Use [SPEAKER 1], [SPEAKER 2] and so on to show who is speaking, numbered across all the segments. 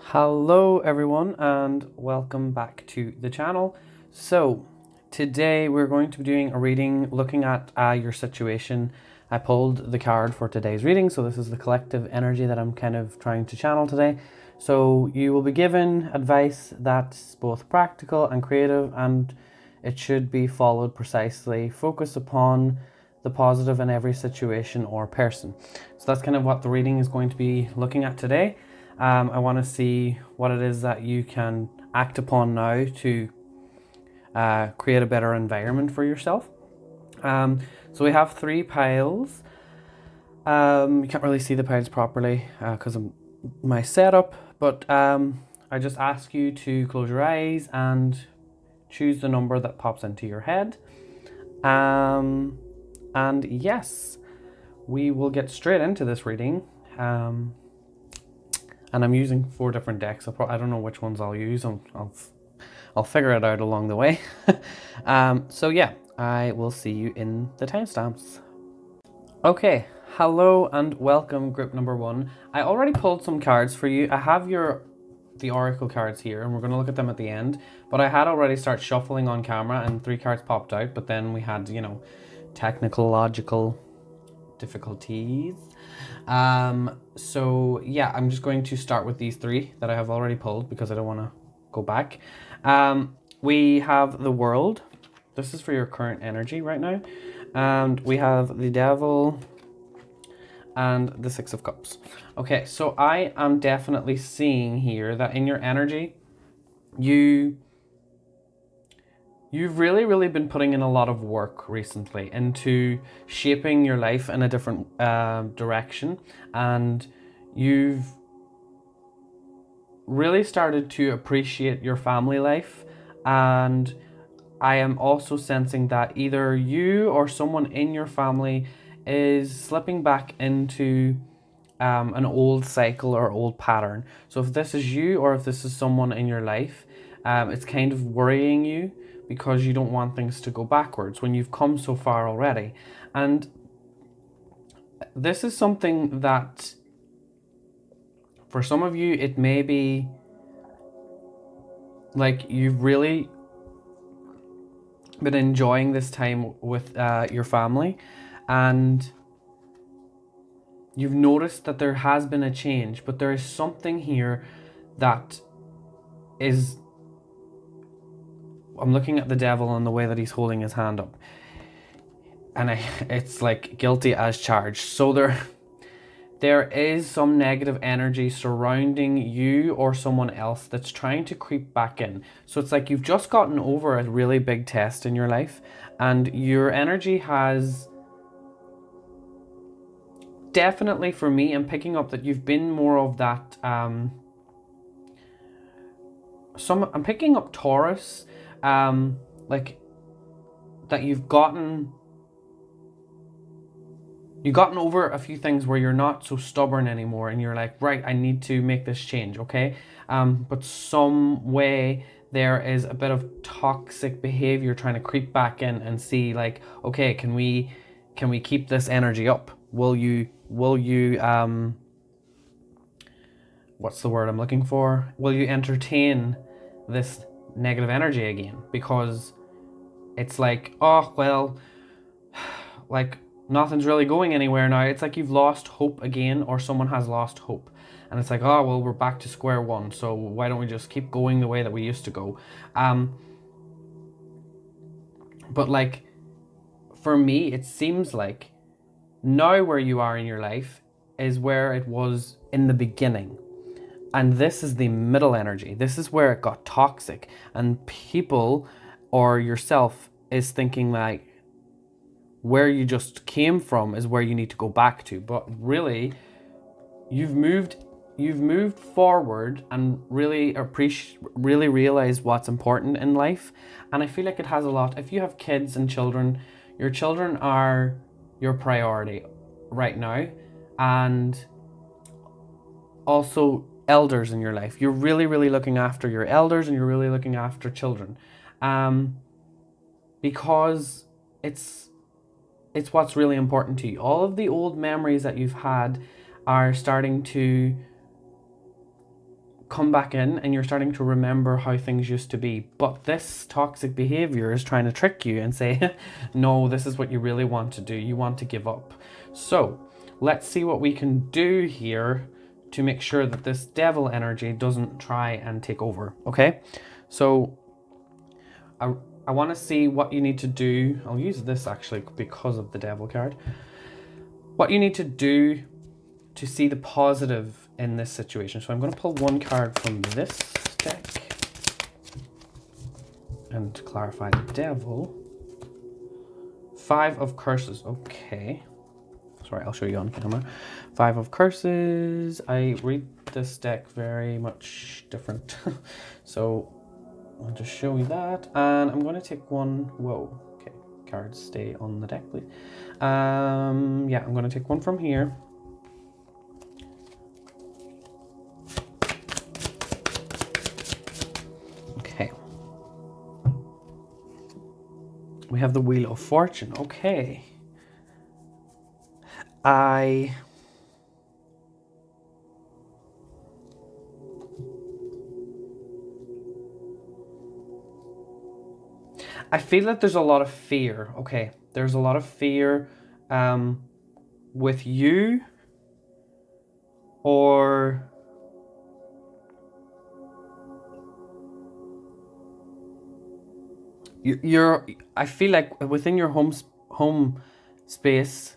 [SPEAKER 1] Hello everyone and welcome back to the channel. So today we're going to be doing a reading looking at your situation. I pulled the card for today's reading, so this is the collective energy that I'm kind of trying to channel today. So you will be given advice that's both practical and creative, and it should be followed precisely. Focus upon the positive in every situation or person. So that's kind of what the reading is going to be looking at today. I want to see what it is that you can act upon now to create a better environment for yourself. So we have three piles. You can't really see the piles properly because of my setup, but I just ask you to close your eyes and choose the number that pops into your head. And yes, we will get straight into this reading. And I'm using 4 different decks. I don't know which ones I'll use. I'll figure it out along the way. So yeah, I will see you in the timestamps. Okay, hello and welcome, group number 1. I already pulled some cards for you. I have the oracle cards here, and we're going to look at them at the end. But I had already started shuffling on camera, and 3 cards popped out. But then we had, technological difficulties. So yeah, I'm just going to start with these 3 that I have already pulled because I don't want to go back. We have the World. This is for your current energy right now. And we have the Devil and the 6 of Cups. Okay, so I am definitely seeing here that in your energy, you've really been putting in a lot of work recently into shaping your life in a different direction, and you've really started to appreciate your family life. And I am also sensing that either you or someone in your family is slipping back into an old cycle or old pattern. So if this is you or if this is someone in your life, it's kind of worrying you because you don't want things to go backwards when you've come so far already. And this is something that for some of you, it may be like you've really been enjoying this time with your family, and you've noticed that there has been a change, but there is something here that is... I'm looking at the Devil and the way that he's holding his hand up, and it's like guilty as charged. So there is some negative energy surrounding you or someone else that's trying to creep back in. So it's like you've just gotten over a really big test in your life, and your energy has... Definitely for me, I'm picking up that you've been more of that... I'm picking up Taurus, like that you've gotten over a few things where you're not so stubborn anymore, and you're like, right, I need to make this change, okay? But some way there is a bit of toxic behavior trying to creep back in and see, like, okay, can we keep this energy up? Will you what's the word I'm looking for? Will you entertain this negative energy again? Because it's like, oh, well, like nothing's really going anywhere now. It's like you've lost hope again, or someone has lost hope. And it's like, oh, well, we're back to square one. So why don't we just keep going the way that we used to go? But like, for me, it seems like now where you are in your life is where it was in the beginning. And this is the middle energy. This is where it got toxic. And people or yourself is thinking like, where you just came from is where you need to go back to. But really, you've moved forward and really realize what's important in life. And I feel like it has a lot. If you have kids and children, your children are your priority right now. And also elders in your life. You're really looking after your elders, and you're really looking after children. Because it's what's really important to you. All of the old memories that you've had are starting to come back in and you're starting to remember how things used to be. But this toxic behavior is trying to trick you and say, no, this is what you really want to do. You want to give up. So let's see what we can do here to make sure that this devil energy doesn't try and take over. Okay, so I want to see what you need to do. I'll use this actually because of the devil card. What you need to do to see the positive in this situation. So I'm going to pull one card from this deck and clarify the devil. 5 of Curses. Okay. Sorry, I'll show you on camera. 5 of Curses. I read this deck very much different. So I'll just show you that. And I'm going to take one. Whoa. Okay. Cards stay on the deck, please. Yeah, I'm going to take one from here. Okay. We have the Wheel of Fortune. Okay. I feel that there's a lot of fear. Okay. There's a lot of fear with you, or I feel like within your home space,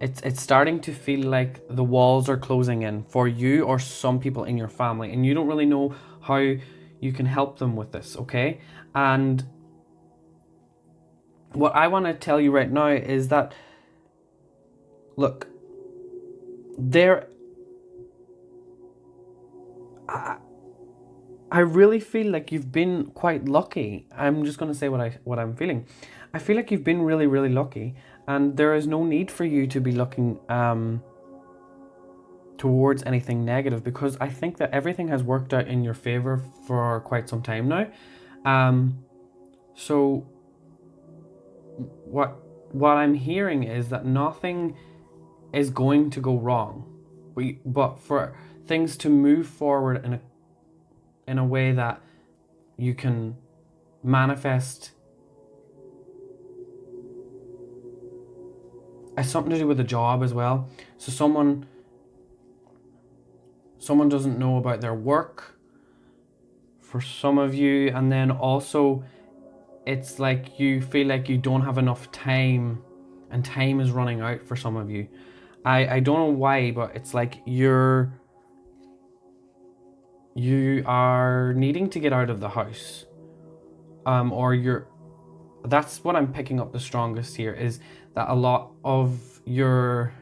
[SPEAKER 1] it's starting to feel like the walls are closing in for you or some people in your family, and you don't really know how you can help them with this, okay? And what I want to tell you right now is that, look, I really feel like you've been quite lucky. I'm just going to say what I'm feeling. I feel like you've been really, really lucky, and there is no need for you to be looking towards anything negative, because I think that everything has worked out in your favor for quite some time now. So what I'm hearing is that nothing is going to go wrong, but for things to move forward in a way that you can manifest. It's something to do with a job as well. So someone doesn't know about their work for some of you, and then also it's like you feel like you don't have enough time, and time is running out for some of you. I don't know why, but it's like you are needing to get out of the house, or that's what I'm picking up the strongest here, is that a lot of your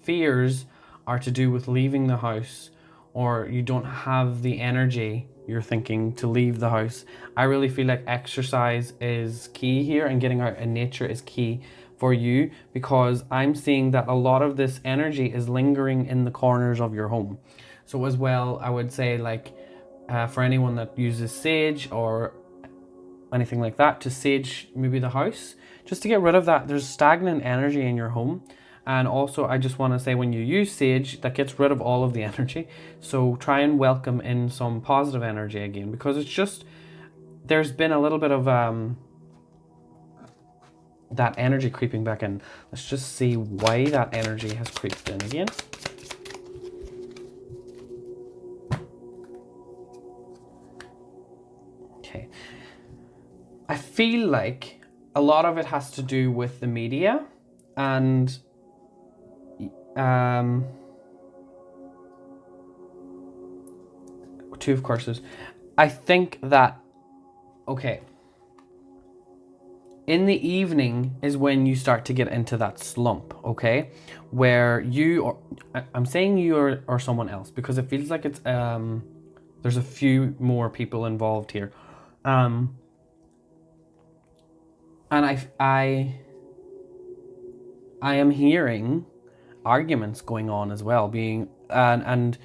[SPEAKER 1] fears are to do with leaving the house, or you don't have the energy, you're thinking, to leave the house. I really feel like exercise is key here, and getting out in nature is key for you, because I'm seeing that a lot of this energy is lingering in the corners of your home. So as well, I would say, like, for anyone that uses sage or anything like that, to sage maybe the house, just to get rid of that. There's stagnant energy in your home. And also, I just want to say, when you use sage, that gets rid of all of the energy. So try and welcome in some positive energy again, because it's just, there's been a little bit of that energy creeping back in. Let's just see why that energy has creeped in again. Okay. I feel like a lot of it has to do with the media and Two of Curses. I think that, okay, in the evening is when you start to get into that slump, okay, where I'm saying you or someone else, because it feels like it's there's a few more people involved here, and I am hearing arguments going on as well, and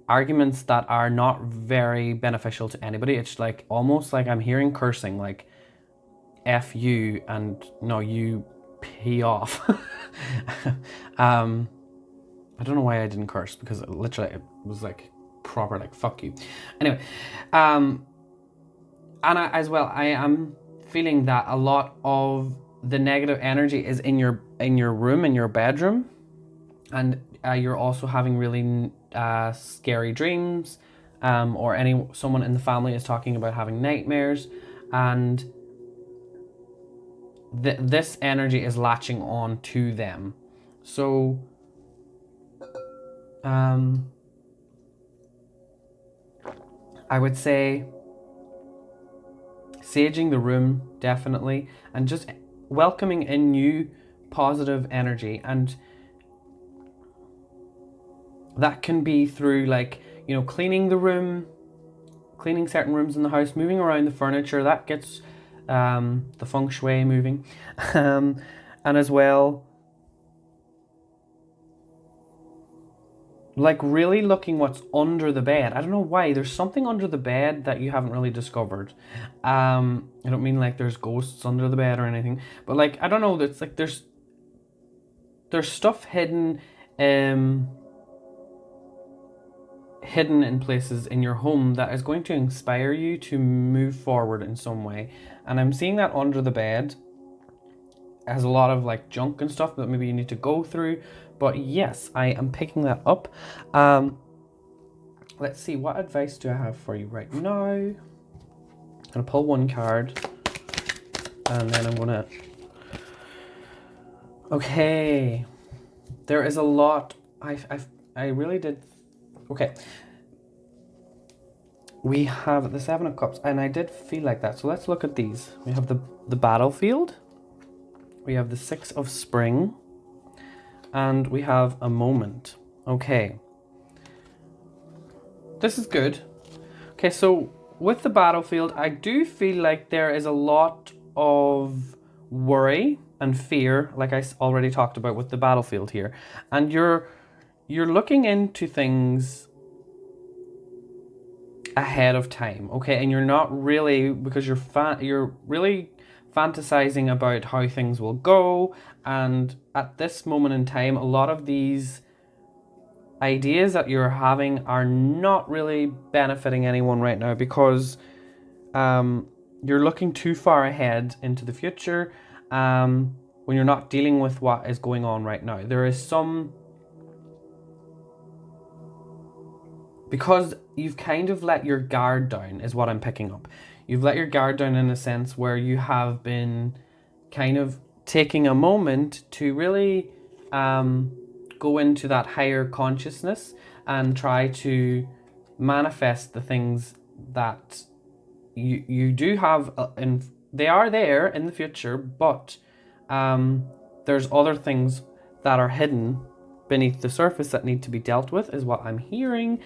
[SPEAKER 1] arguments that are not very beneficial to anybody. It's like almost like I'm hearing cursing, like F you and no, you pee off. I don't know why I didn't curse, because it was like proper, like, fuck you. Anyway, and I am feeling that a lot of the negative energy is in your room, in your bedroom, and you're also having really scary dreams, or someone in the family is talking about having nightmares, and this energy is latching on to them. So I would say saging the room, definitely, and just welcoming in new positive energy. And that can be through, like, you know, cleaning the room, cleaning certain rooms in the house, moving around the furniture. That gets the feng shui moving. And as well, like, really looking what's under the bed. I don't know why. There's something under the bed that you haven't really discovered. I don't mean like there's ghosts under the bed or anything, but, like, I don't know. It's like there's stuff hidden in places in your home that is going to inspire you to move forward in some way. And I'm seeing that under the bed has a lot of, like, junk and stuff that maybe you need to go through. But yes, I am picking that up. Let's see, what advice do I have for you right now? I'm gonna pull one card, and then I'm gonna... Okay, there is a lot. I really did... Okay, we have the Seven of Cups, and I did feel like that. So let's look at these. We have the Battlefield. We have the Six of Spring. And we have a Moment. Okay. This is good. Okay, so with the Battlefield, I do feel like there is a lot of worry and fear, like I already talked about with the Battlefield here. And you're looking into things ahead of time, okay? And you're not really, because you're really fantasizing about how things will go. And at this moment in time, a lot of these ideas that you're having are not really benefiting anyone right now, because you're looking too far ahead into the future when you're not dealing with what is going on right now. There is some... Because you've kind of let your guard down, is what I'm picking up. You've let your guard down in a sense where you have been kind of taking a moment to really go into that higher consciousness and try to manifest the things that you do have, and they are there in the future, but there's other things that are hidden beneath the surface that need to be dealt with, is what I'm hearing.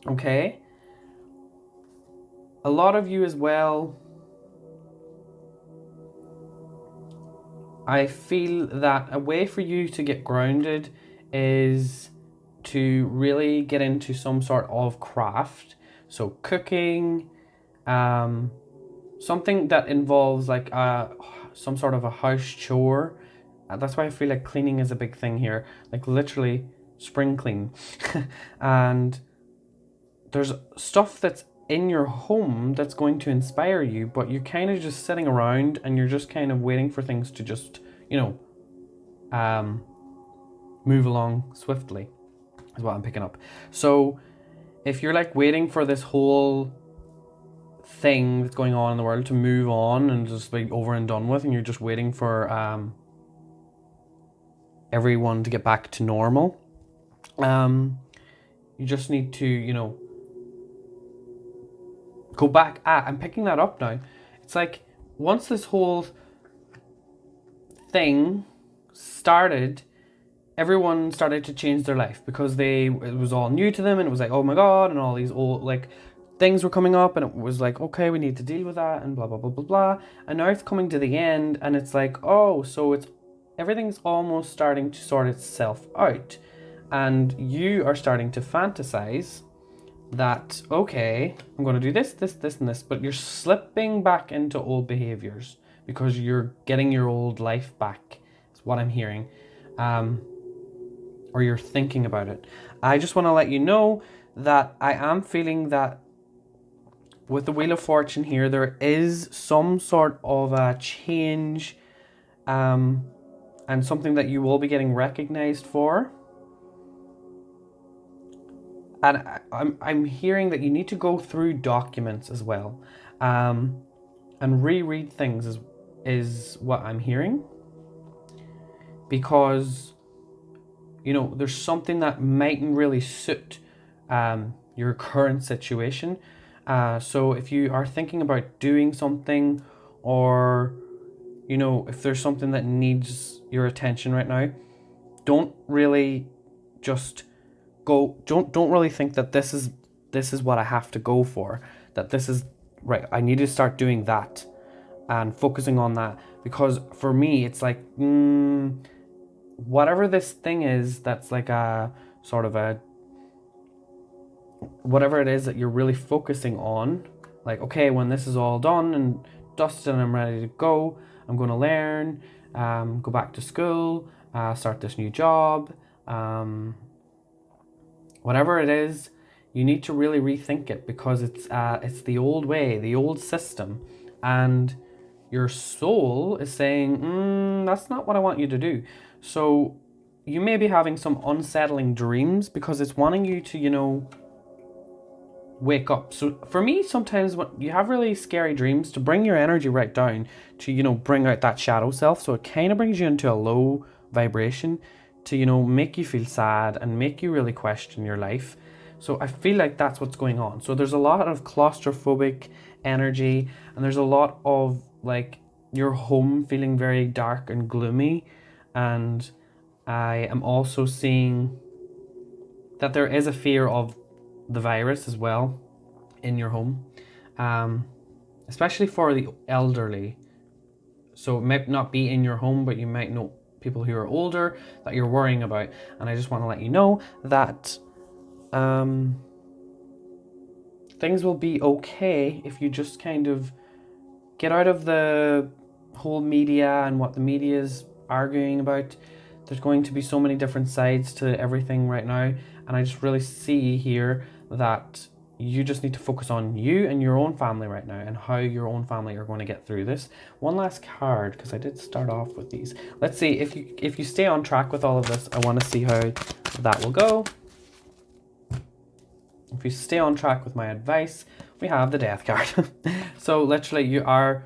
[SPEAKER 1] Okay. A lot of you as well, I feel that a way for you to get grounded is to really get into some sort of craft. So cooking, something that involves, like, some sort of a house chore. That's why I feel like cleaning is a big thing here. Like, literally spring clean. And there's stuff that's in your home that's going to inspire you, but you're kind of just sitting around and you're just kind of waiting for things to just, you know, move along swiftly, is what I'm picking up. So if you're, like, waiting for this whole thing that's going on in the world to move on and just be over and done with, and you're just waiting for everyone to get back to normal, you just need to, you know, go back. I'm picking that up now. It's like, once this whole thing started, everyone started to change their life, because it was all new to them, and it was like, oh my god, and all these old, like, things were coming up, and it was like, okay, we need to deal with that, and blah blah blah blah blah. And now it's coming to the end, and it's like, oh, so everything's almost starting to sort itself out, and you are starting to fantasize that, okay, I'm going to do this, this, this, and this, but you're slipping back into old behaviors because you're getting your old life back, is what I'm hearing, or you're thinking about it. I just want to let you know that I am feeling that with the Wheel of Fortune here, there is some sort of a change, and something that you will be getting recognized for. And I'm hearing that you need to go through documents as well, and reread things is what I'm hearing, because there's something that mightn't really suit your current situation. So if you are thinking about doing something, or if there's something that needs your attention right now, don't really just go. Don't really think that this is what I have to go for. That this is right. I need to start doing that and focusing on that, because for me it's like whatever this thing is, that's like a sort of a whatever it is that you're really focusing on, like, okay, when this is all done and dusted and I'm ready to go, I'm going to learn, go back to school, start this new job, whatever it is, you need to really rethink it, because it's the old way, the old system, and your soul is saying, that's not what I want you to do. So you may be having some unsettling dreams because it's wanting you to, wake up. So for me, sometimes when you have really scary dreams, to bring your energy right down, to, bring out that shadow self. So it kind of brings you into a low vibration to, make you feel sad and make you really question your life. So I feel like that's what's going on. So there's a lot of claustrophobic energy, and there's a lot of like your home feeling very dark and gloomy. And I am also seeing that there is a fear of the virus as well in your home, especially for the elderly. So it might not be in your home, but you might know people who are older that you're worrying about. And I just want to let you know that things will be okay if you just kind of get out of the whole media and what the media is arguing about. There's going to be so many different sides to everything right now, and I just really see here that you just need to focus on you and your own family right now, and how your own family are going to get through this. One last card, because I did start off with these. Let's see if you stay on track with all of this. I want to see how that will go. If you stay on track with my advice, we have the Death card. So literally you are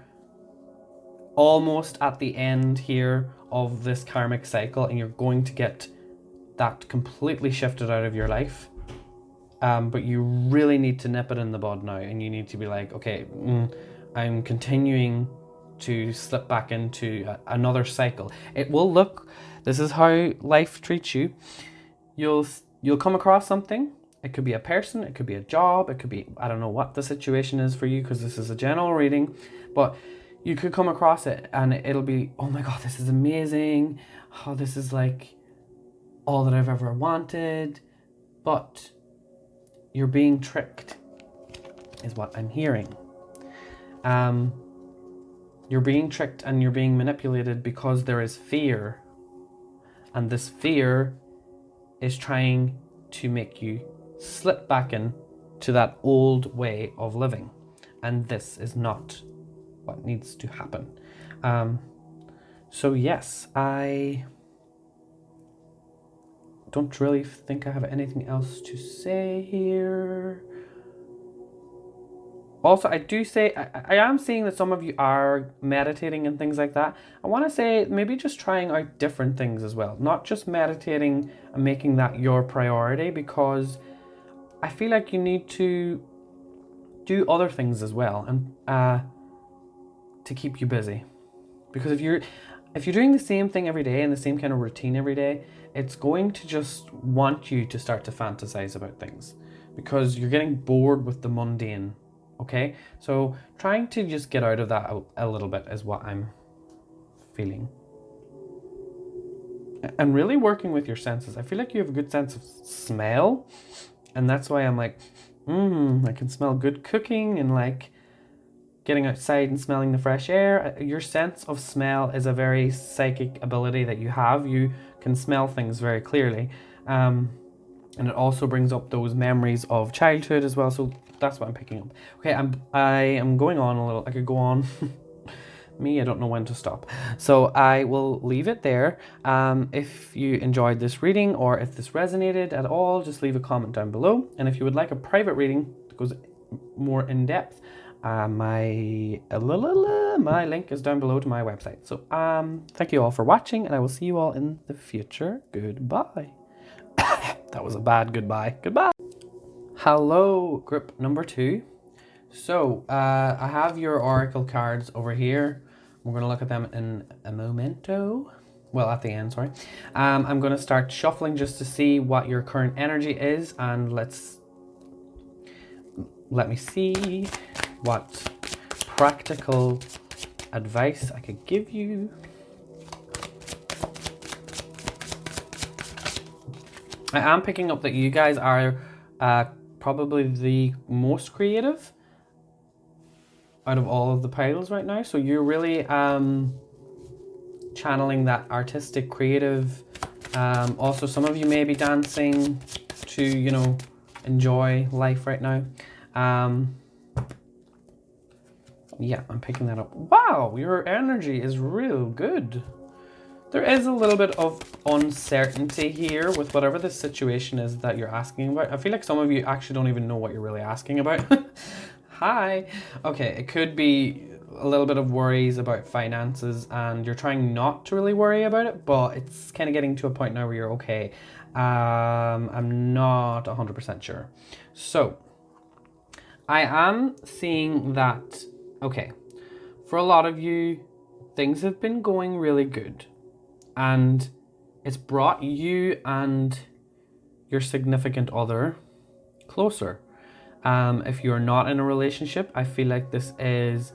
[SPEAKER 1] almost at the end here of this karmic cycle, and you're going to get that completely shifted out of your life. But you really need to nip it in the bud now, and you need to be like, okay, I'm continuing to slip back into another cycle. It will look, this is how life treats you. You'll come across something. It could be a person, it could be a job, it could be, I don't know what the situation is for you, because this is a general reading, but you could come across it and it'll be, oh my God, this is amazing. Oh, this is like all that I've ever wanted. But you're being tricked, is what I'm hearing. You're being tricked and you're being manipulated because there is fear. And this fear is trying to make you slip back in to that old way of living. And this is not what needs to happen. So yes, I don't really think I have anything else to say here. Also, I do say, I am seeing that some of you are meditating and things like that. I want to say maybe just trying out different things as well. Not just meditating and making that your priority, because I feel like you need to do other things as well, and to keep you busy. Because if you're doing the same thing every day and the same kind of routine every day, it's going to just want you to start to fantasize about things, because you're getting bored with the mundane. Okay, so trying to just get out of that a little bit is what I'm feeling. And really working with your senses. I feel like you have a good sense of smell, and that's why I'm like, I can smell good cooking, and like getting outside and smelling the fresh air. Your sense of smell is a very psychic ability that you have. You can smell things very clearly. And it also brings up those memories of childhood as well. So that's what I'm picking up. Okay, I am going on a little. I could go on. Me, I don't know when to stop. So I will leave it there. If you enjoyed this reading or if this resonated at all, just leave a comment down below. And if you would like a private reading that goes more in depth, my link is down below to my website. So thank you all for watching, and I will see you all in the future. Goodbye. That was a bad goodbye. Goodbye. Hello, group number 2. So I have your oracle cards over here. We're going to look at them in a momento. Well, at the end, sorry. I'm going to start shuffling just to see what your current energy is, and let me see what practical advice I could give you. I am picking up that you guys are probably the most creative out of all of the piles right now. So you're really channeling that artistic, creative. Also, some of you may be dancing to, you know, enjoy life right now. Yeah, I'm picking that up. Wow, your energy is real good. There is a little bit of uncertainty here with whatever the situation is that you're asking about. I feel like some of you actually don't even know what you're really asking about. Hi. Okay, it could be a little bit of worries about finances, and you're trying not to really worry about it, but it's kind of getting to a point now where you're okay. I'm not 100% sure. So, I am seeing that, okay, for a lot of you, things have been going really good. And it's brought you and your significant other closer. If you're not in a relationship, I feel like this is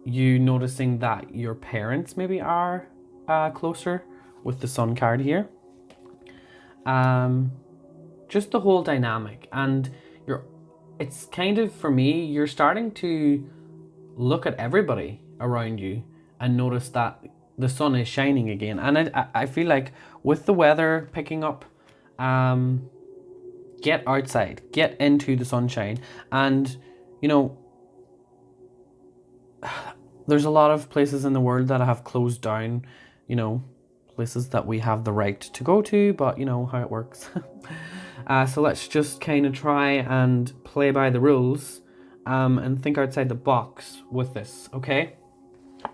[SPEAKER 1] you noticing that your parents maybe are closer with the Sun card here. Just the whole dynamic, and it's kind of, for me, you're starting to look at everybody around you and notice that the sun is shining again. And I feel like with the weather picking up, get outside, get into the sunshine. And, you know, there's a lot of places in the world that have closed down, you know, places that we have the right to go to, but you know how it works. So let's just kind of try and play by the rules, and think outside the box with this, okay?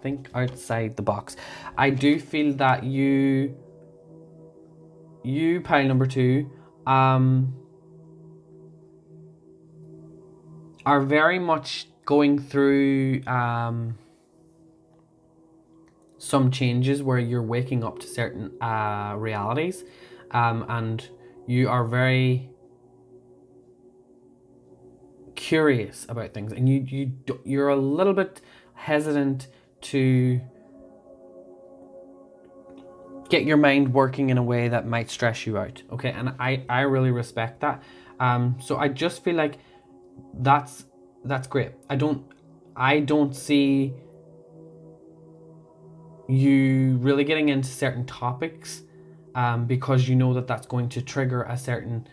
[SPEAKER 1] Think outside the box. I do feel that you pile number 2, are very much going through some changes where you're waking up to certain realities, and you are very curious about things, and you're a little bit hesitant to get your mind working in a way that might stress you out, okay? And I really respect that. So I just feel like that's great. I don't see you really getting into certain topics because you know that that's going to trigger a certain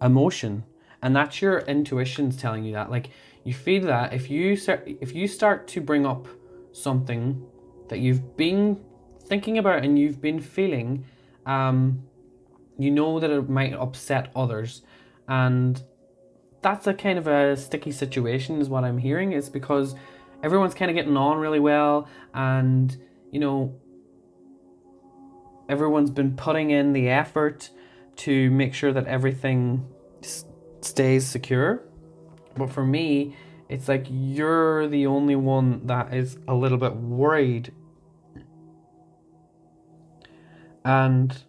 [SPEAKER 1] emotion, and that's your intuition's telling you that. Like, you feel that if you start to bring up something that you've been thinking about and you've been feeling, you know that it might upset others, and that's a kind of a sticky situation is what I'm hearing. Is because everyone's kind of getting on really well, and you know, everyone's been putting in the effort to make sure that everything stays secure. But for me, it's like you're the only one that is a little bit worried. And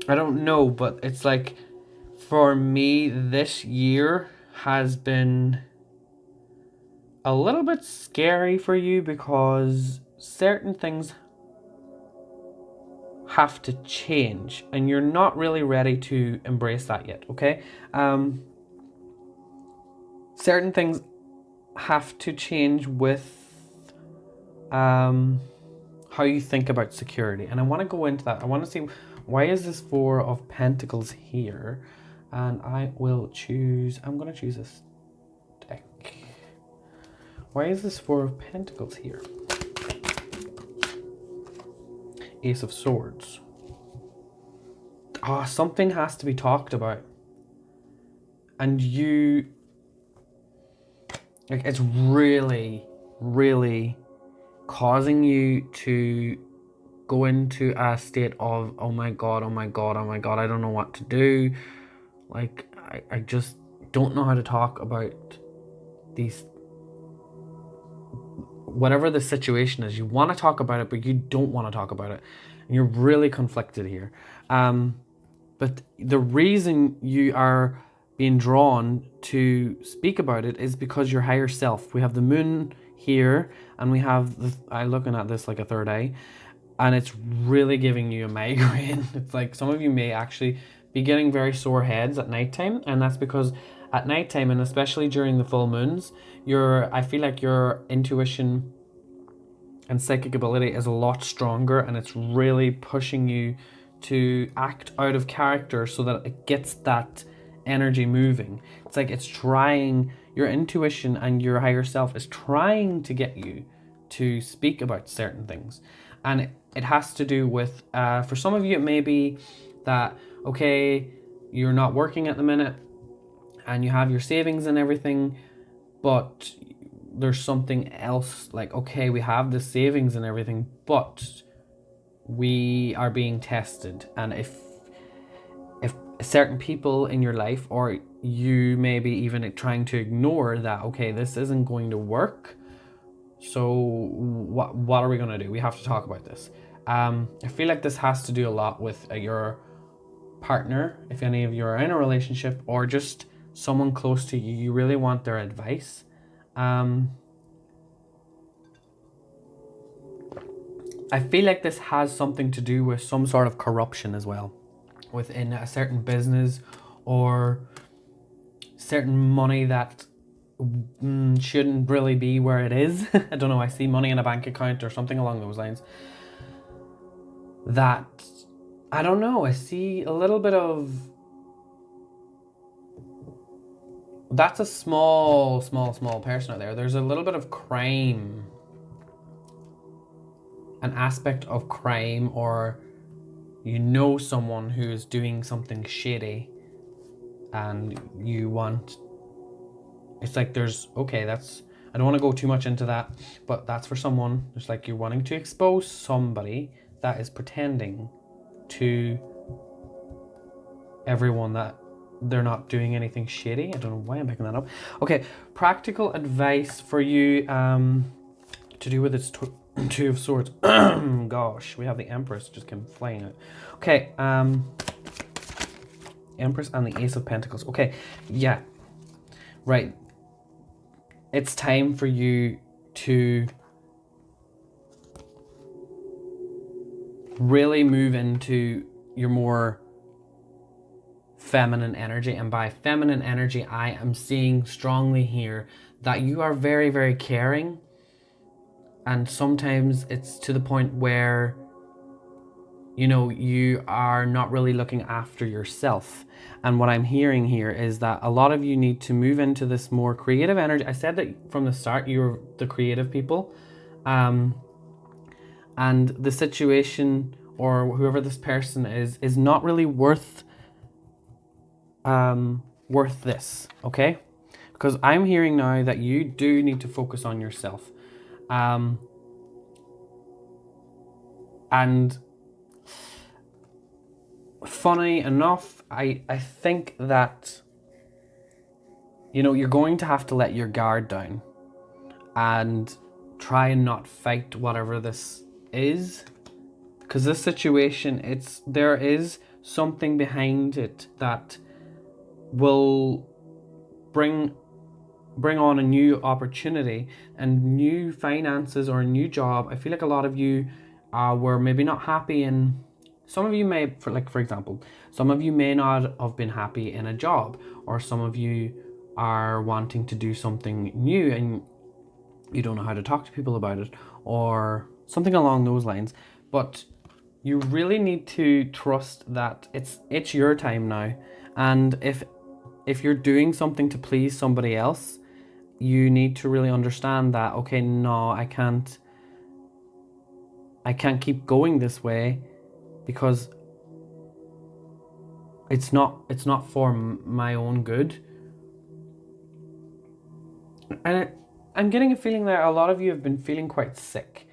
[SPEAKER 1] I don't know, but it's like, for me, this year has been a little bit scary for you because certain things have to change and you're not really ready to embrace that yet, okay? Certain things have to change with how how you think about security. And I want to go into that. I want to see, why is this Four of Pentacles here? And I'm going to choose this deck. Why is this Four of Pentacles here? Ace of Swords. Something has to be talked about. And it's really, really causing you to go into a state of, oh my God, I don't know what to do. Like, I just don't know how to talk about these, whatever the situation is. You want to talk about it, but you don't want to talk about it. And you're really conflicted here. But the reason you are being drawn to speak about it is because your higher self. We have the moon here, and we have I'm looking at this like a third eye, and it's really giving you a migraine. It's like some of you may actually be getting very sore heads at nighttime, and that's because at nighttime, and especially during the full moons, I feel like your intuition and psychic ability is a lot stronger, and it's really pushing you to act out of character so that it gets that energy moving. It's like it's trying, your intuition and your higher self is trying to get you to speak about certain things. And it has to do with, for some of you, it may be that, okay, you're not working at the minute and you have your savings and everything, but there's something else, like, okay, we have the savings and everything, but we are being tested. And if certain people in your life, or you may be even trying to ignore that, okay, this isn't going to work, so what are we going to do? We have to talk about this. I feel like this has to do a lot with your partner, if any of you are in a relationship, or just someone close to you. You really want their advice. I feel like this has something to do with some sort of corruption as well within a certain business, or certain money that shouldn't really be where it is. I don't know, I see money in a bank account or something along those lines that, I don't know, I see a little bit of, that's a small person out there. There's a little bit of crime, an aspect of crime, or you know someone who is doing something shady, and you want, it's like there's, okay, that's, I don't want to go too much into that, but that's for someone. It's like you're wanting to expose somebody that is pretending to everyone that they're not doing anything shady. I don't know why I'm picking that up. Okay, practical advice for you to do with its Two of Swords. Gosh, we have the Empress just came flying out. Okay, Empress and the Ace of Pentacles. Okay, yeah, right. It's time for you to really move into your more feminine energy. And by feminine energy, I am seeing strongly here that you are very, very caring. And sometimes it's to the point where, you know, you are not really looking after yourself. And what I'm hearing here is that a lot of you need to move into this more creative energy. I said that from the start, you're the creative people. And the situation, or whoever this person is not really worth this, okay? Because I'm hearing now that you do need to focus on yourself. And funny enough, I think that, you know, you're going to have to let your guard down and try and not fight whatever this is, because this situation, there is something behind it that will bring on a new opportunity and new finances or a new job. I feel like a lot of you were maybe not happy in, some of you may, for example, some of you may not have been happy in a job, or some of you are wanting to do something new and you don't know how to talk to people about it, or something along those lines. But you really need to trust that it's your time now. And if you're doing something to please somebody else, you need to really understand that, okay, no, I can't keep going this way, because it's not for my own good. And I'm getting a feeling that a lot of you have been feeling quite sick.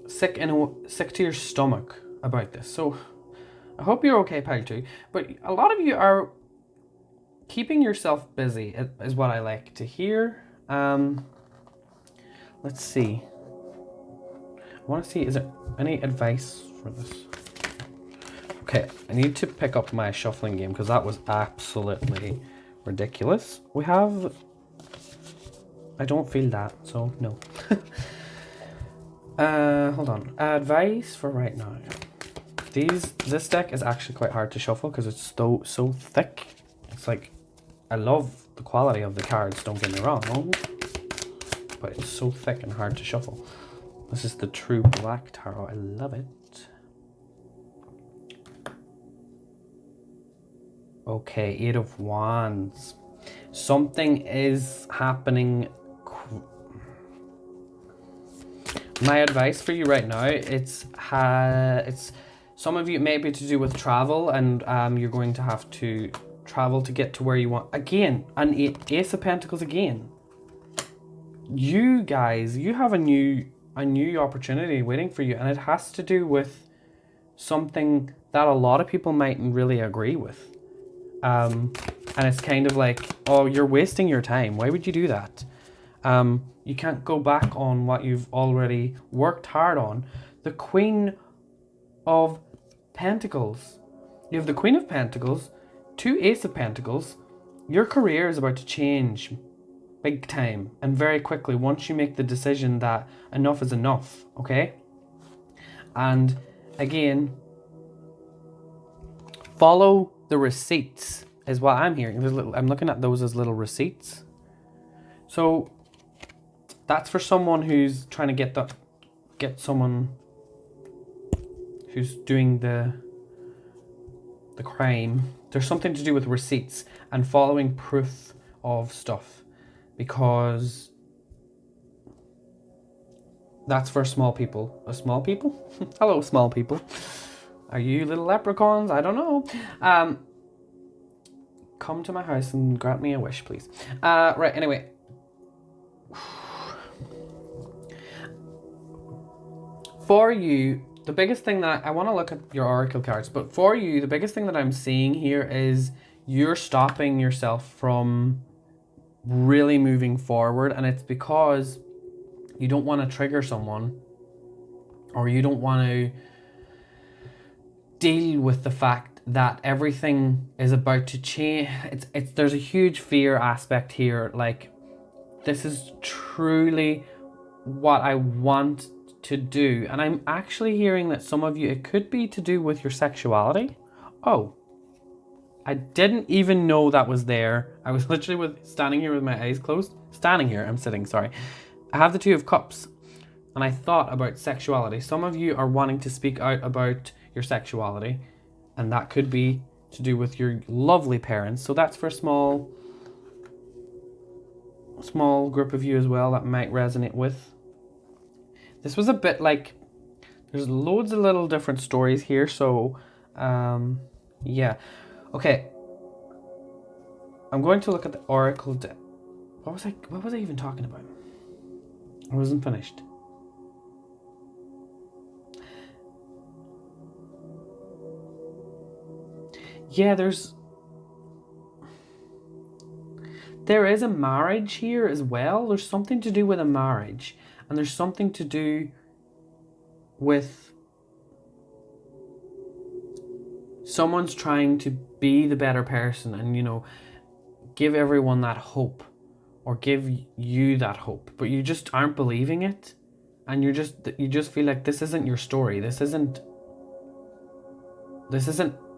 [SPEAKER 1] Sick to your stomach about this. So I hope you're okay, pile 2. But a lot of you are keeping yourself busy, is what I like to hear. Let's see. I want to see, is there any advice for this? Okay, I need to pick up my shuffling game because that was absolutely ridiculous. We have... I don't feel that, so no. Hold on. Advice for right now. This deck is actually quite hard to shuffle because it's so thick. It's like, I love the quality of the cards, don't get me wrong, but it's so thick and hard to shuffle. This is the True Black Tarot. I love it. Okay, 8 of Wands. Something is happening. My advice for you right now, it's some of you may be to do with travel, and you're going to have to travel to get to where you want. Again, an Ace of Pentacles again. You guys, you have a new opportunity waiting for you, and it has to do with something that a lot of people mightn't really agree with. And it's kind of like, oh, you're wasting your time. Why would you do that? You can't go back on what you've already worked hard on. The Queen of Pentacles. You have the Queen of Pentacles, 2 Ace of Pentacles. Your career is about to change big time and very quickly once you make the decision that enough is enough, okay? And again, follow the receipts is what I'm hearing. I'm looking at those as little receipts. So that's for someone who's trying to get someone who's doing the crime. There's something to do with receipts and following proof of stuff, because that's for small people. Small people? Hello, small people. Are you little leprechauns? I don't know. Come to my house and grant me a wish, please. Right, anyway. For you, the biggest thing that I want to look at your oracle cards, but for you, the biggest thing that I'm seeing here is you're stopping yourself from really moving forward, and it's because you don't want to trigger someone, or you don't want to deal with the fact that everything is about to change. There's a huge fear aspect here. Like, this is truly what I want to do. And I'm actually hearing that some of you, it could be to do with your sexuality. Oh, I didn't even know that was there. I was literally standing here with my eyes closed. I'm sitting, sorry. I have the 2 of Cups, and I thought about sexuality. Some of you are wanting to speak out about your sexuality, and that could be to do with your lovely parents. So that's for a small group of you as well that might resonate with. This was a bit like, there's loads of little different stories here, so yeah. Okay, I'm going to look at the oracle what was I even talking about? I wasn't finished. Yeah, there is a marriage here as well. There's something to do with a marriage, and there's something to do with someone's trying to be the better person and, you know, give everyone that hope, or give you that hope, but you just aren't believing it, and you just feel like this isn't your story. This isn't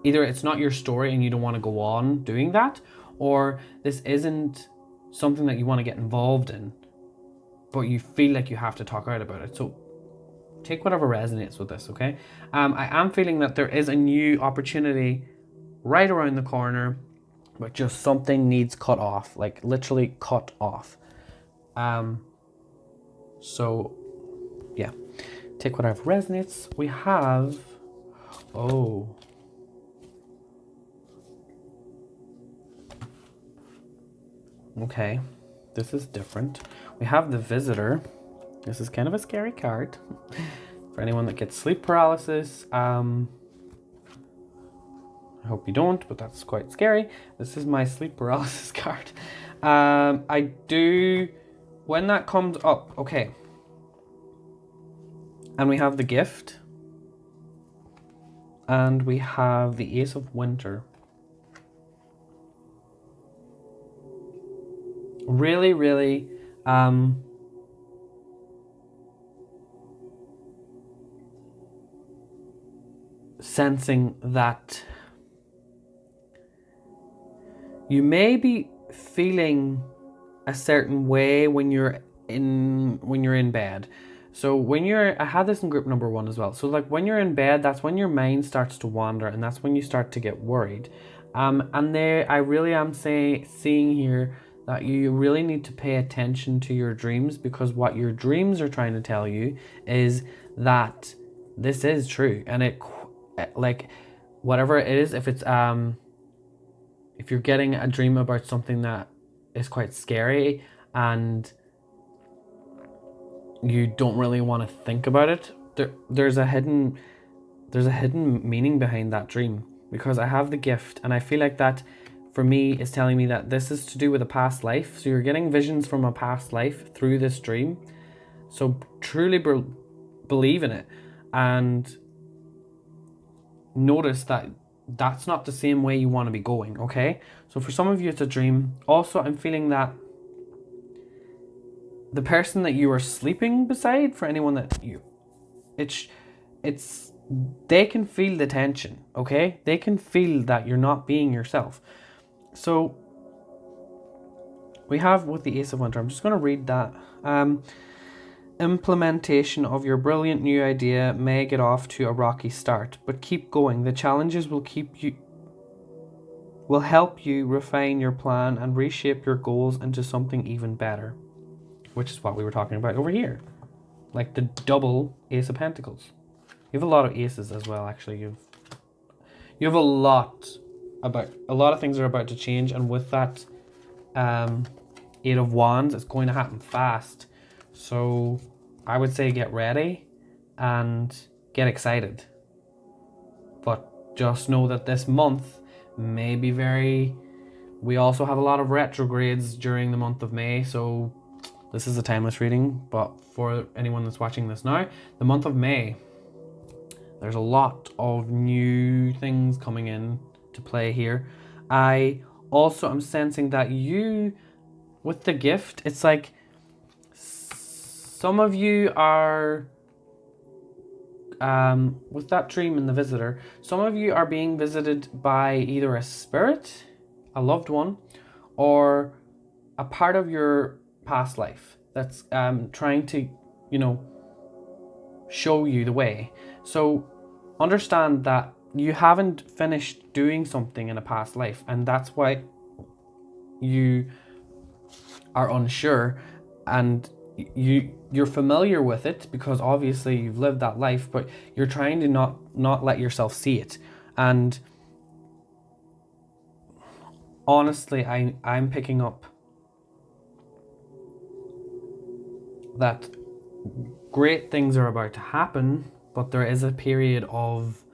[SPEAKER 1] either it's not your story and you don't want to go on doing that, or this isn't something that you want to get involved in. but you feel like you have to talk out about it. So take whatever resonates with this, okay? I am feeling that there is a new opportunity right around the corner, but just something needs cut off, like literally cut off. So yeah, take whatever resonates. We have, oh, okay, this is different. We have the Visitor. This is kind of a scary card for anyone that gets sleep paralysis. I hope you don't, but that's quite scary. This is my sleep paralysis card. I do, when that comes up, okay. And we have the Gift. And we have the Ace of Winter. Really, really, sensing that you may be feeling a certain way when you're in bed. So I had this in group number 1 as well. So like when you're in bed, that's when your mind starts to wander, and that's when you start to get worried. And there, I really am seeing here that you really need to pay attention to your dreams, because what your dreams are trying to tell you is that this is true, and it, like, whatever it is, if it's if you're getting a dream about something that is quite scary and you don't really want to think about it, there's a hidden meaning behind that dream, because I have the Gift, and I feel like that for me is telling me that this is to do with a past life. So you're getting visions from a past life through this dream. So truly believe in it, and notice that that's not the same way you want to be going, okay? So for some of you, it's a dream. Also, I'm feeling that the person that you are sleeping beside, for anyone that they can feel the tension, okay? They can feel that you're not being yourself. So we have with the Ace of Winter, I'm just going to read that. Implementation of your brilliant new idea may get off to a rocky start, but keep going. The challenges will help you refine your plan and reshape your goals into something even better, which is what we were talking about over here, like the double Ace of Pentacles. You have a lot of aces as well, actually. You have a lot of things are about to change, and with that 8 of Wands, it's going to happen fast. So I would say get ready and get excited. But just know that this month may be we also have a lot of retrogrades during the month of May, so this is a timeless reading. But for anyone that's watching this now, the month of May, there's a lot of new things coming in to play here. I also am sensing that you, with the Gift, it's like some of you are, with that dream and the Visitor, some of you are being visited by either a spirit, a loved one, or a part of your past life that's trying to, show you the way. So understand that you haven't finished doing something in a past life, and that's why you are unsure, and you're familiar with it because obviously you've lived that life, but you're trying to not let yourself see it. And honestly, I'm picking up that great things are about to happen, but there is a period of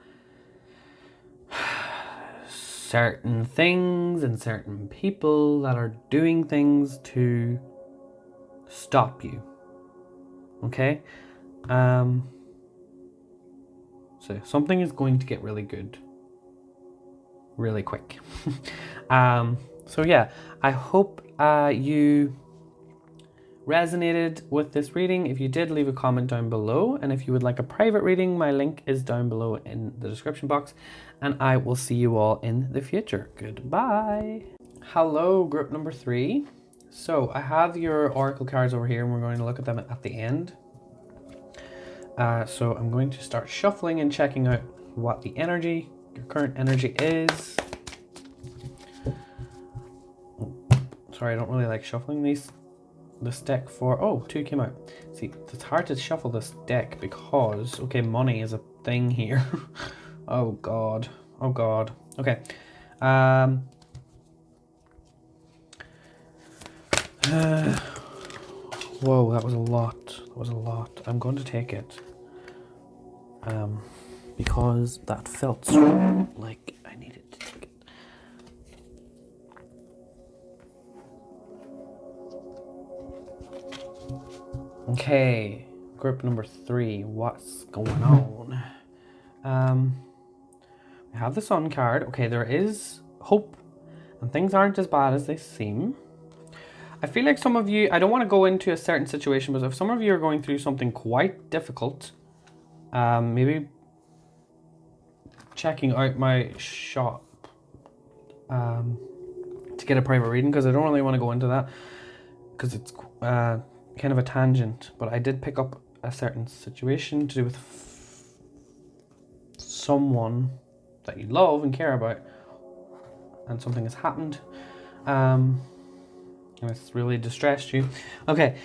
[SPEAKER 1] certain things and certain people that are doing things to stop you. Okay? So something is going to get really good really quick. So yeah, I hope you resonated with this reading. If you did, leave a comment down below, and if you would like a private reading, my link is down below in the description box, and I will see you all in the future. Goodbye. Hello, group number 3. So I have your oracle cards over here and we're going to look at them at the end. So I'm going to start shuffling and checking out what the energy, your current energy is. Oh, sorry, I don't really like shuffling this deck for... Oh, 2 came out. See, it's hard to shuffle this deck because... Okay, money is a thing here. Oh, God. Oh, God. Okay. Whoa, that was a lot. That was a lot. I'm going to take it. Because that felt so like I needed to take it. Okay, group number 3. What's going on? We have the Sun card. Okay, there is hope, and things aren't as bad as they seem. I feel like some of you, I don't want to go into a certain situation, but if some of you are going through something quite difficult, maybe checking out my shop to get a private reading, because I don't really want to go into that because it's kind of a tangent, but I did pick up a certain situation to do with someone that you love and care about, and something has happened and it's really distressed you. Okay.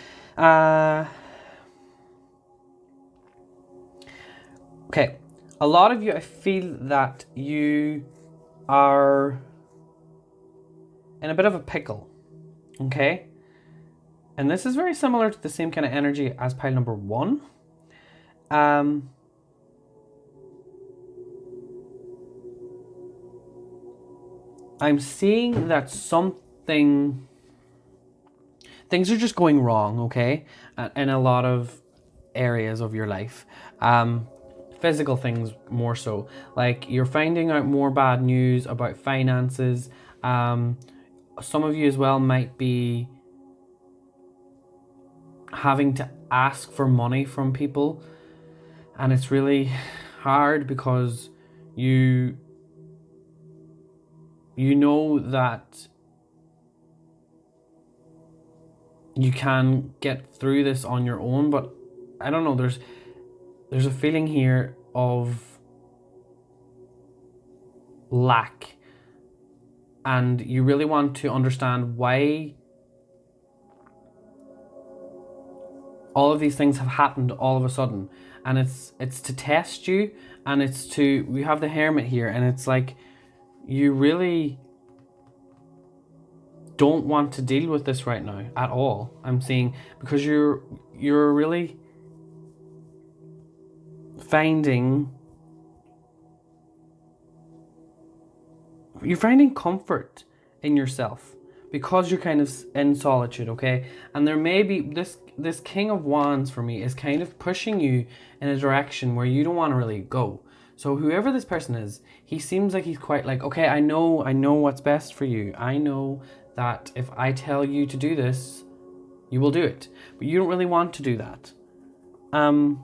[SPEAKER 1] Okay, a lot of you, I feel that you are in a bit of a pickle, okay? And this is very similar to the same kind of energy as pile number 1. I'm seeing that things are just going wrong, okay? In a lot of areas of your life. Physical things more so. Like you're finding out more bad news about finances. Some of you as well might be having to ask for money from people, and it's really hard because you know that you can get through this on your own, but I don't know, there's a feeling here of lack, and you really want to understand why all of these things have happened all of a sudden, and it's to test you, and we have the Hermit here, and it's like you really don't want to deal with this right now at all. I'm seeing, because you're really finding comfort in yourself because you're kind of in solitude, okay? And there may be this King of Wands for me is kind of pushing you in a direction where you don't want to really go. So whoever this person is, he seems like he's quite like, okay, I know what's best for you. I know that if I tell you to do this, you will do it. But you don't really want to do that. And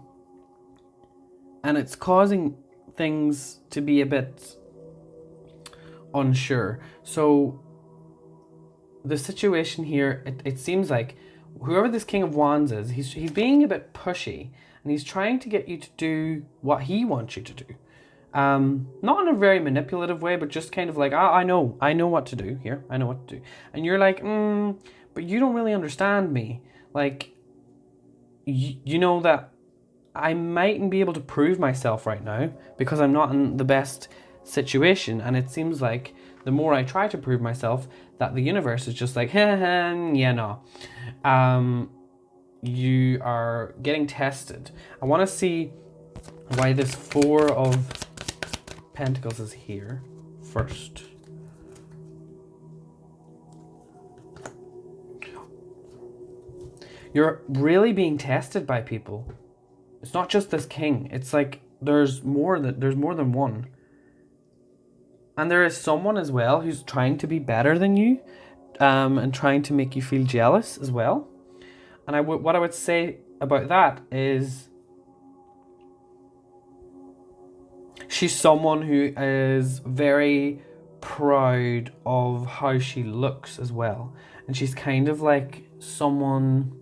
[SPEAKER 1] it's causing things to be a bit unsure. So the situation here, it seems like whoever this King of Wands is, he's being a bit pushy, and he's trying to get you to do what he wants you to do. Not in a very manipulative way, but just kind of like, I know what to do here. I know what to do. And you're like, but you don't really understand me. Like, you know that I mightn't be able to prove myself right now because I'm not in the best situation. And it seems like the more I try to prove myself, that the universe is just like, yeah, no. You are getting tested. I want to see why this 4 of Pentacles is here first. You're really being tested by people. It's not just this king. It's like there's more than one. And there is someone as well who's trying to be better than you, and trying to make you feel jealous as well. And what I would say about that is she's someone who is very proud of how she looks as well. And she's kind of like someone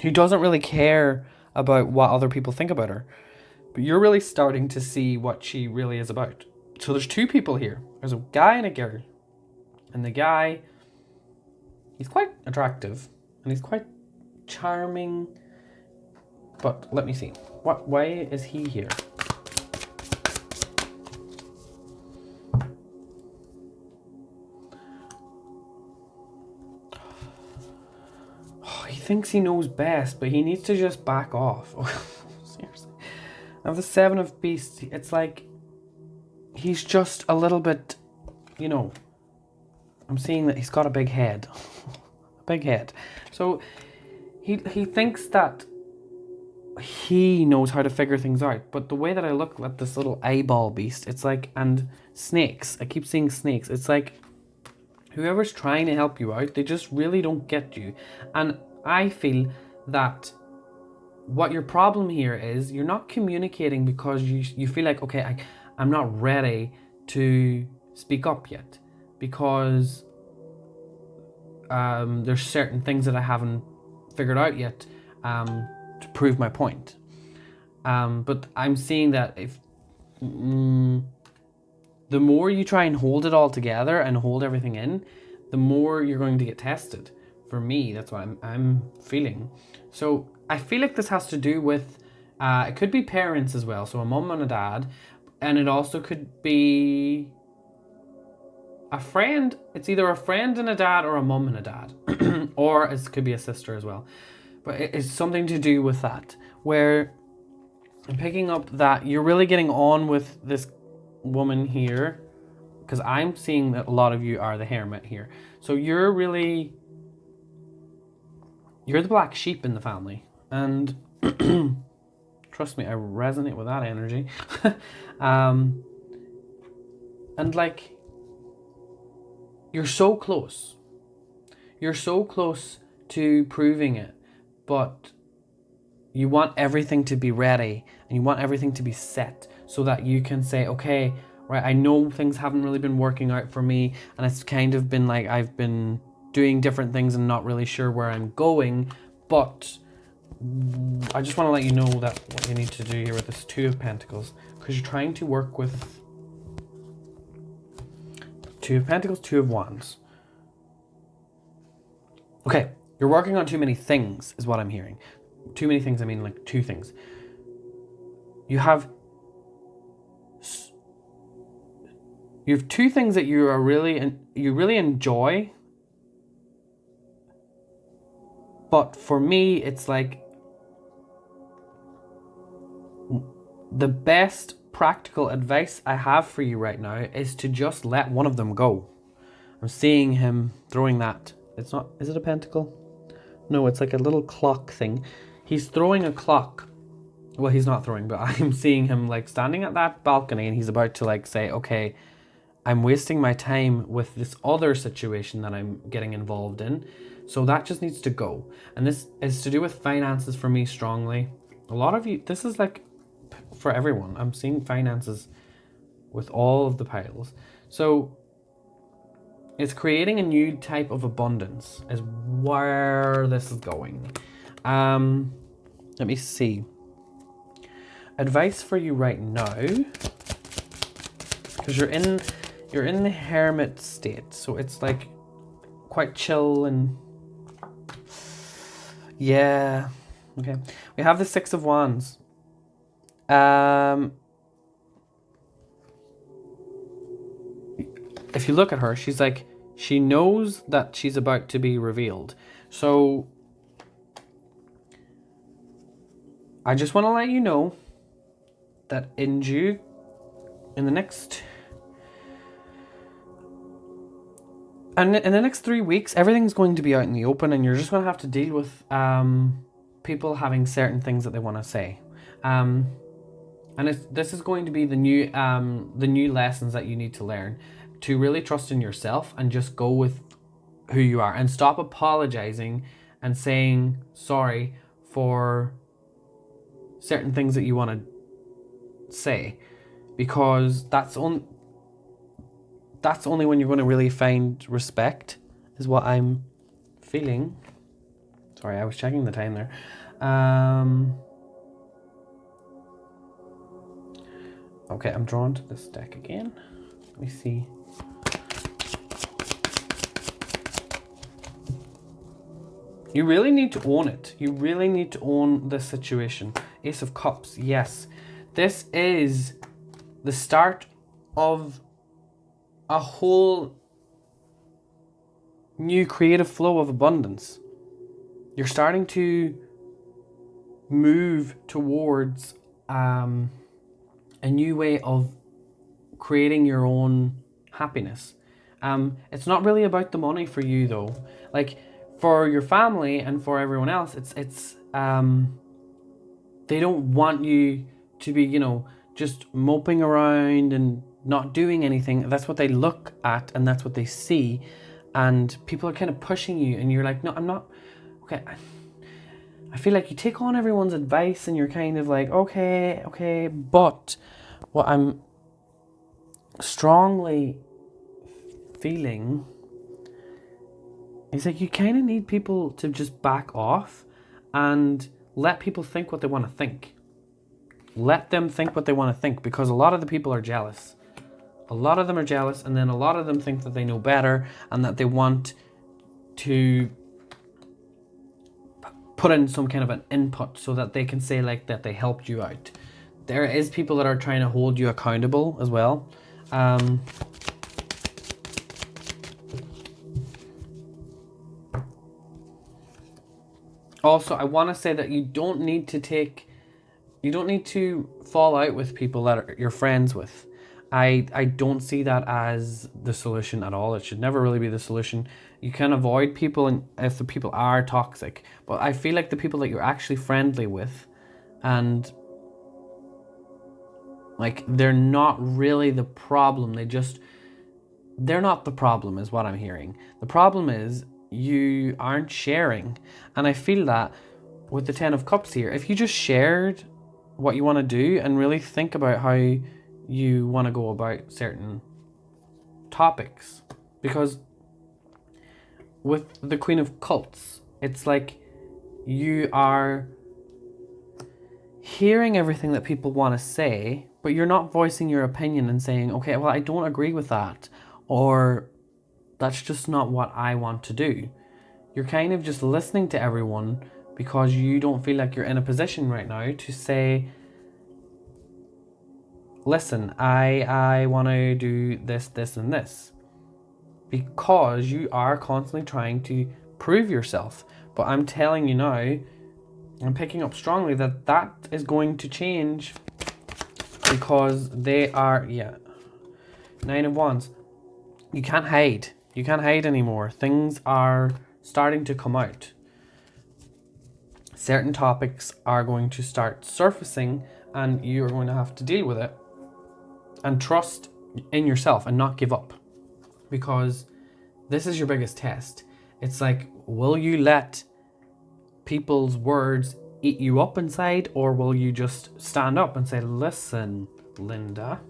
[SPEAKER 1] who doesn't really care about what other people think about her. But you're really starting to see what she really is about. So there's two people here. There's a guy and a girl. And the guy, he's quite attractive and he's quite charming. But let me see. Why is he here? Oh, he thinks he knows best, but he needs to just back off. Seriously. I have the Seven of Beasts. It's like he's just a little bit, you know, I'm seeing that he's got a big head. A big head. So he thinks that he knows how to figure things out. But the way that I look at this little eyeball beast, it's like, and snakes. I keep seeing snakes. It's like whoever's trying to help you out, they just really don't get you. And I feel that what your problem here is, you're not communicating because you feel like, okay, I'm not ready to speak up yet. Because there's certain things that I haven't figured out yet to prove my point. But I'm seeing that if the more you try and hold it all together and hold everything in, the more you're going to get tested. For me, that's what I'm feeling. So I feel like this has to do with, it could be parents as well. So a mum and a dad, and it also could be a friend. It's either a friend and a dad or a mum and a dad. Or it could be a sister as well. But it's something to do with that, where I'm picking up that you're really getting on with this woman here, because I'm seeing that a lot of you are the hermit here. So you're the black sheep in the family. And trust me, I resonate with that energy. And like, you're so close. You're so close to proving it, but you want everything to be ready and you want everything to be set so that you can say, okay, right, I know things haven't really been working out for me, and it's kind of been like I've been doing different things and not really sure where I'm going, but I just want to let you know that what you need to do here with this Two of Pentacles, because you're trying to work with Two of Pentacles, Two of Wands. Okay, you're working on too many things is what I'm hearing. Too many things, I mean like two things. You have two things that you really enjoy, but for me it's like the best practical advice I have for you right now is to just let one of them go. I'm seeing him throwing that. It's not, is it a pentacle? No, it's like a little clock thing. He's throwing a clock. Well, he's not throwing, but I'm seeing him like standing at that balcony and he's about to like say, okay, I'm wasting my time with this other situation that I'm getting involved in. So that just needs to go. And this is to do with finances for me strongly. A lot of you, this is like for everyone. I'm seeing finances with all of the piles. So it's creating a new type of abundance is where this is going. Let me see. Advice for you right now, because you're in the hermit state, so it's like quite chill and yeah. Okay, we have the Six of Wands. If you look at her, she's like, she knows that she's about to be revealed. So I just want to let you know that in the next 3 weeks, everything's going to be out in the open, and you're just going to have to deal with people having certain things that they want to say. And this is going to be the new lessons that you need to learn, to really trust in yourself and just go with who you are, and stop apologizing and saying sorry for certain things that you want to say. because that's only when you're going to really find respect, is what I'm feeling. Sorry, I was checking the time there. Okay, I'm drawn to this deck again. Let me see. You really need to own it. You really need to own this situation. Ace of Cups, yes. This is the start of a whole new creative flow of abundance. You're starting to move towards a new way of creating your own happiness. It's not really about the money for you though. Like, for your family and for everyone else, it's they don't want you to be, just moping around and not doing anything. That's what they look at and that's what they see. And people are kind of pushing you and you're like, no, I'm not. Okay. I feel like you take on everyone's advice and you're kind of like, okay. But what I'm strongly feeling is like you kind of need people to just back off and let people think what they want to think. Let them think what they want to think, because a lot of the people are jealous. A lot of them are jealous, and then a lot of them think that they know better and that they want to put in some kind of an input so that they can say like that they helped you out. There is people that are trying to hold you accountable as well. Also, I want to say that you don't need to fall out with people that you're friends with. I don't see that as the solution at all. It should never really be the solution. You can avoid people and if the people are toxic. But I feel like the people that you're actually friendly with and like they're not really the problem. They're not the problem is what I'm hearing. The problem is you aren't sharing. And I feel that with the Ten of Cups here, if you just shared what you want to do and really think about how you want to go about certain topics. Because with the Queen of Cups, it's like you are hearing everything that people want to say, but you're not voicing your opinion and saying, okay, well, I don't agree with that, or that's just not what I want to do. You're kind of just listening to everyone because you don't feel like you're in a position right now to say, listen, I want to do this, and this. Because you are constantly trying to prove yourself. But I'm telling you now, I'm picking up strongly that that is going to change because they are, Nine of Wands. You can't hide. You can't hide anymore. Things are starting to come out. Certain topics are going to start surfacing and you're going to have to deal with it and trust in yourself and not give up, because this is your biggest test. It's like, will you let people's words eat you up inside, or will you just stand up and say, listen, Linda.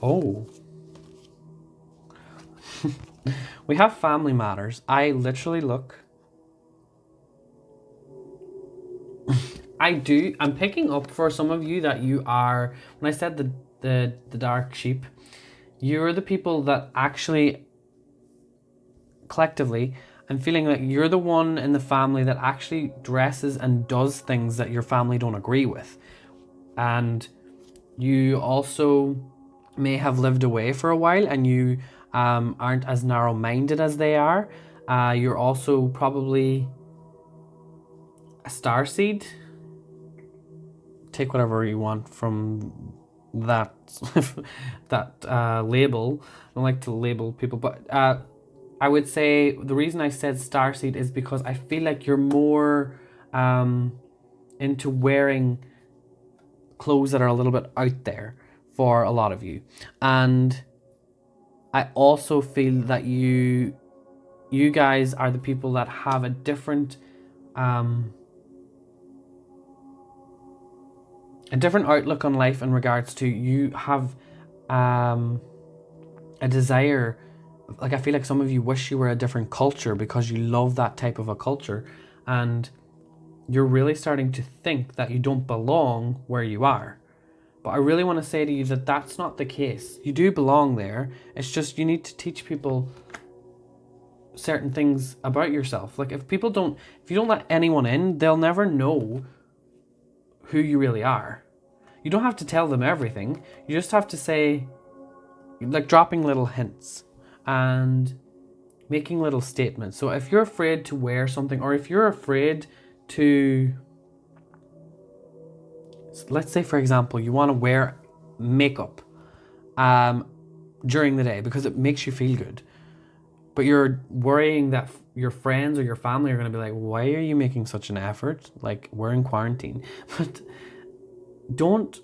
[SPEAKER 1] Oh. We have family matters. I literally look. I'm picking up for some of you that you are, when I said the dark sheep, you're the people that actually, collectively, I'm feeling like you're the one in the family that actually dresses and does things that your family don't agree with. And you also may have lived away for a while and you aren't as narrow-minded as they are. You're also probably a starseed. Take whatever you want from that label. I don't like to label people, but I would say the reason I said starseed is because I feel like you're more into wearing clothes that are a little bit out there for a lot of you. And I also feel that you guys are the people that have a different a different outlook on life in regards to you have a desire. Like, I feel like some of you wish you were a different culture because you love that type of a culture, and you're really starting to think that you don't belong where you are. But I really want to say to you that that's not the case. You do belong there. It's just you need to teach people certain things about yourself. Like, if you don't let anyone in, they'll never know who you really are. You don't have to tell them everything. You just have to say, like, dropping little hints and making little statements. So if you're afraid to wear something, or if you're afraid to, let's say for example, you want to wear makeup during the day because it makes you feel good, but you're worrying that your friends or your family are going to be like, why are you making such an effort? Like, we're in quarantine. But don't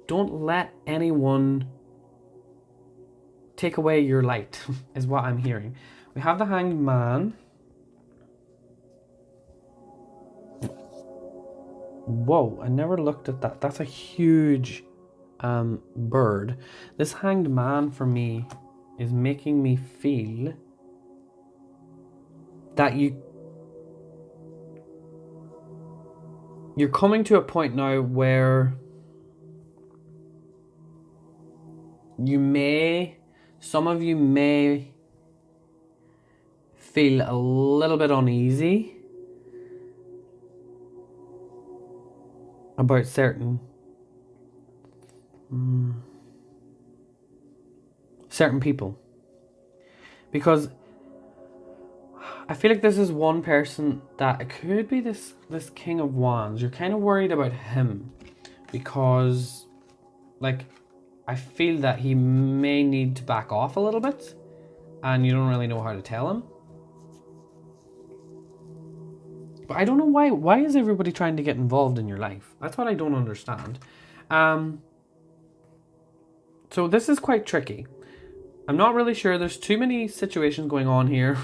[SPEAKER 1] let anyone take away your light, is what I'm hearing. We have the Hanged Man. Whoa, I never looked at that. That's a huge bird. This Hanged Man for me is making me feel that you're coming to a point now where some of you may feel a little bit uneasy about certain people, because I feel like this is one person that it could be this King of Wands. You're kind of worried about him because, like, I feel that he may need to back off a little bit and you don't really know how to tell him. But I don't know why. Why is everybody trying to get involved in your life? That's what I don't understand. So this is quite tricky. I'm not really sure. There's too many situations going on here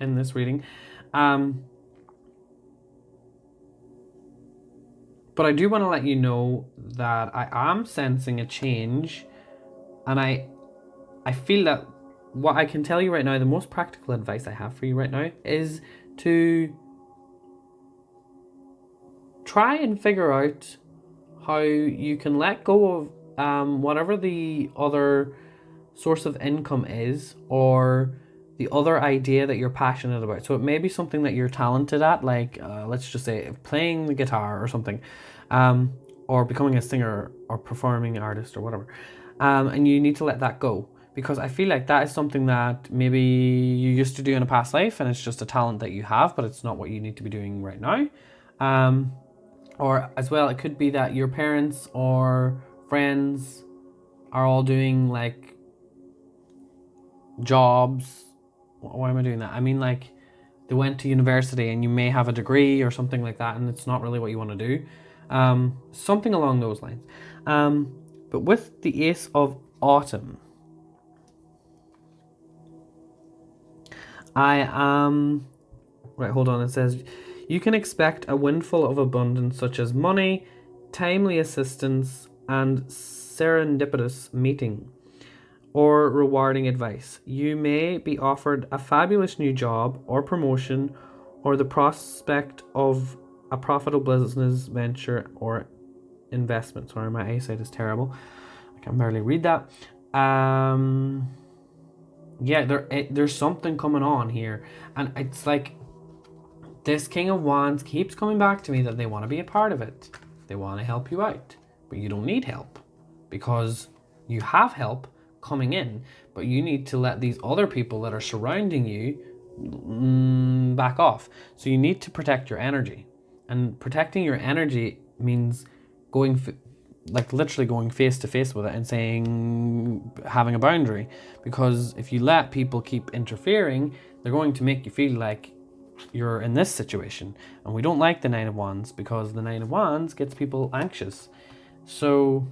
[SPEAKER 1] in this reading. But I do want to let you know that I am sensing a change, and I feel that what I can tell you right now, the most practical advice I have for you right now is to try and figure out how you can let go of whatever the other source of income is, or the other idea that you're passionate about. So it may be something that you're talented at, like let's just say playing the guitar or something, or becoming a singer or performing artist or whatever, and you need to let that go, because I feel like that is something that maybe you used to do in a past life and it's just a talent that you have, but it's not what you need to be doing right now. Or as well, it could be that your parents or friends are all doing like jobs. Why am I doing that? I mean, like, they went to university and you may have a degree or something like that, and it's not really what you want to do. Something along those lines. But with the Ace of Autumn, right, hold on. It says, you can expect a windfall of abundance such as money, timely assistance, and serendipitous meeting or rewarding advice. You may be offered a fabulous new job or promotion, or the prospect of a profitable business venture or investment. Sorry, my eyesight is terrible. I can barely read that. Yeah, there's something coming on here, and it's like this King of Wands keeps coming back to me that they want to be a part of it. They want to help you out, but you don't need help because you have help coming in, but you need to let these other people that are surrounding you back off. So you need to protect your energy, and protecting your energy means literally going face to face with it and saying, having a boundary, because if you let people keep interfering, they're going to make you feel like you're in this situation, and we don't like the Nine of Wands because the Nine of Wands gets people anxious. So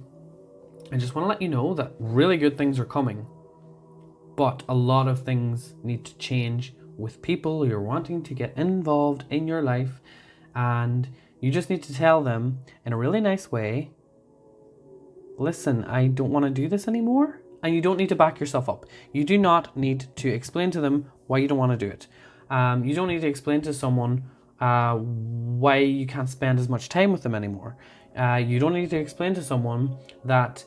[SPEAKER 1] I just want to let you know that really good things are coming, but a lot of things need to change with people you're wanting to get involved in your life, and you just need to tell them in a really nice way listen, I don't want to do this anymore. And you don't need to back yourself up. You do not need to explain to them why you don't want to do it. You don't need to explain to someone why you can't spend as much time with them anymore. You don't need to explain to someone that,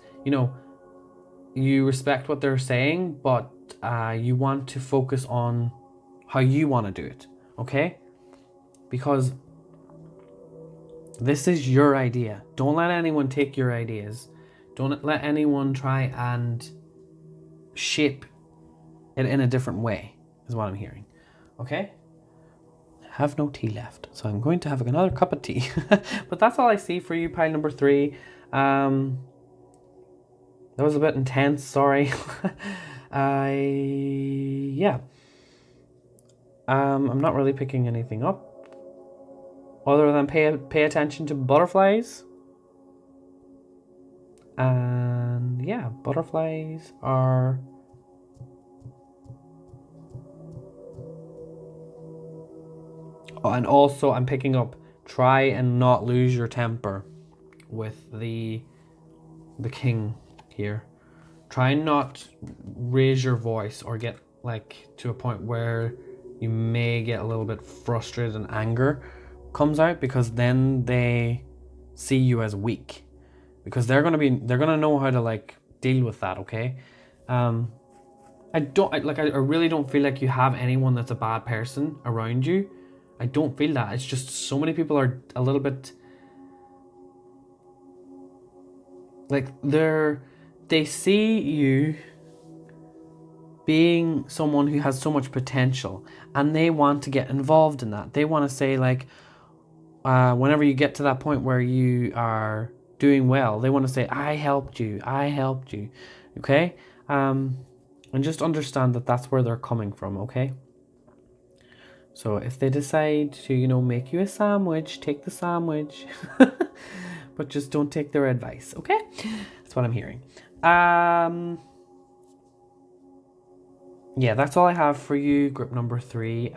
[SPEAKER 1] you respect what they're saying, but you want to focus on how you want to do it, okay? Because this is your idea. Don't let anyone take your ideas. Don't let anyone try and shape it in a different way, is what I'm hearing. Okay? I have no tea left, so I'm going to have another cup of tea. But that's all I see for you, pile number 3. That was a bit intense, sorry. Yeah. I'm not really picking anything up other than pay attention to butterflies. And yeah, butterflies are and also I'm picking up, try and not lose your temper with the king here. Try and not raise your voice or get to a point where you may get a little bit frustrated and anger comes out, because then they see you as weak, because they're gonna know how to deal with that. Okay, I really don't feel like you have anyone that's a bad person around you. I don't feel that. It's just so many people are a little bit they see you being someone who has so much potential, and they want to get involved in that. They want to say whenever you get to that point where you are doing well, they want to say, I helped you, okay? And just understand that that's where they're coming from, okay? So if they decide to, make you a sandwich, take the sandwich, but just don't take their advice, okay? That's what I'm hearing. Yeah, that's all I have for you, group number 3.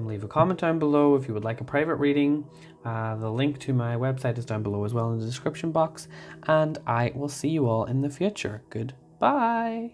[SPEAKER 1] Leave a comment down below if you would like a private reading. The link to my website is down below as well in the description box. And I will see you all in the future. Goodbye.